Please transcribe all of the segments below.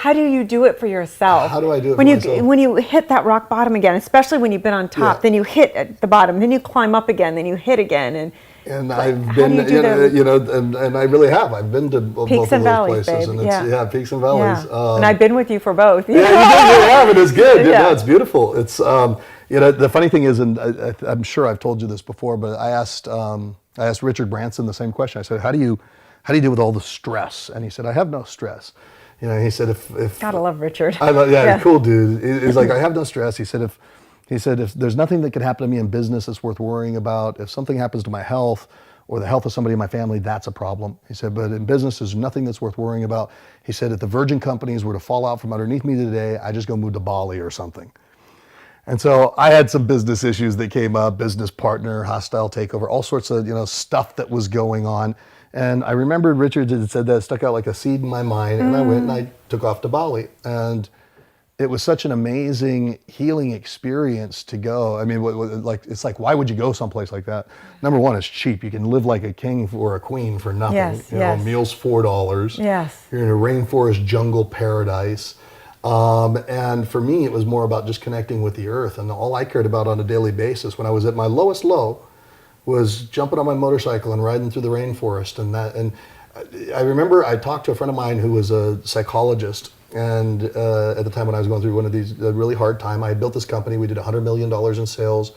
how do you do it for yourself? How do I do it when for you myself? when you hit that rock bottom again, especially when you've been on top, then you hit at the bottom, then you climb up again, then you hit again, and I've been, and I really have. I've been to both of those valleys, places, babe. and it's peaks and valleys. Yeah. And I've been with you for both. Yeah, you have, and it's good. No, it's beautiful. It's the funny thing is, and I'm sure I've told you this before, but I asked Richard Branson the same question. I said, how do you deal with all the stress? And he said, I have no stress. He said, if gotta love Richard. Cool dude. He's like, I have no stress. He said, if there's nothing that could happen to me in business that's worth worrying about, if something happens to my health or the health of somebody in my family, that's a problem. He said, but in business, there's nothing that's worth worrying about. He said, if the Virgin companies were to fall out from underneath me today, I just go move to Bali or something. And so I had some business issues that came up, business partner, hostile takeover, all sorts of stuff that was going on. And I remembered Richard had said that, stuck out like a seed in my mind, and I went and I took off to Bali. And it was such an amazing healing experience to go. I mean, it's like, why would you go someplace like that? Number one, it's cheap. You can live like a king or a queen for nothing. Yes, Meals $4. Yes. You're in a rainforest jungle paradise. And for me, it was more about just connecting with the earth. And all I cared about on a daily basis when I was at my lowest low was jumping on my motorcycle and riding through the rainforest. And I remember I talked to a friend of mine who was a psychologist. And at the time when I was going through one of these really hard time, I had built this company. We did $100 million in sales.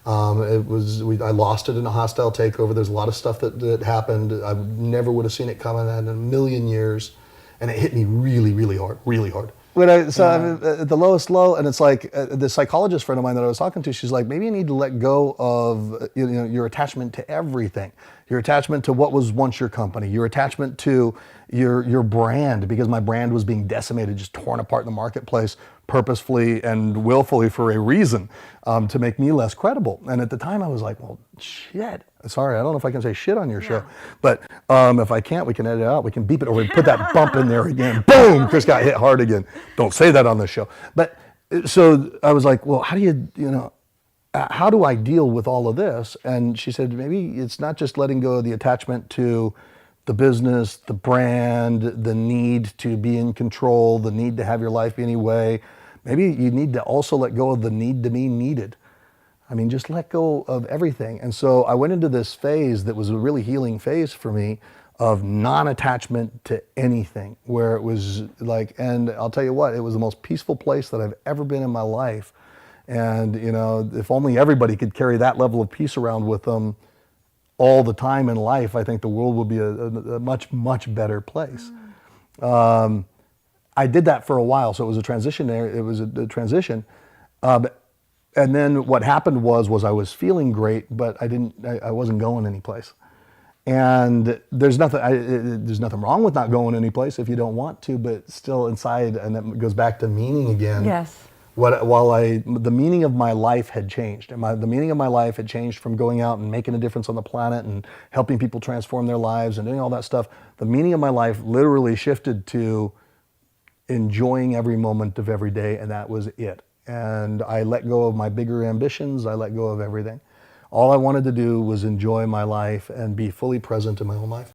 I lost it in a hostile takeover. There's a lot of stuff that happened. I never would have seen it coming in a million years. And it hit me really, really hard, really hard. I'm at the lowest low, and it's like the psychologist friend of mine that I was talking to, she's like, maybe you need to let go of your attachment to everything. Your attachment to what was once your company, your attachment to your brand, because my brand was being decimated, just torn apart in the marketplace purposefully and willfully for a reason, to make me less credible. And at the time I was like, well, shit. Sorry, I don't know if I can say shit on your show, but if I can't, we can edit it out. We can beep it, or we put that bump in there again. Boom, Chris got hit hard again. Don't say that on the show. But so I was like, well, how do I deal with all of this? And she said, maybe it's not just letting go of the attachment to the business, the brand, the need to be in control, the need to have your life any way. Maybe you need to also let go of the need to be needed. I mean, just let go of everything. And so I went into this phase that was a really healing phase for me of non-attachment to anything, where it was like, and I'll tell you what, it was the most peaceful place that I've ever been in my life. And, if only everybody could carry that level of peace around with them all the time in life, I think the world would be a much, much better place. I did that for a while, so it was a transition there. It was a transition. And then what happened was I was feeling great, but I wasn't going anyplace. And there's nothing wrong with not going anyplace if you don't want to, but still inside, and it goes back to meaning again. Yes. The meaning of my life had changed. The meaning of my life had changed from going out and making a difference on the planet and helping people transform their lives and doing all that stuff. The meaning of my life literally shifted to enjoying every moment of every day, and that was it. And I let go of my bigger ambitions. I let go of everything. All I wanted to do was enjoy my life and be fully present in my own life.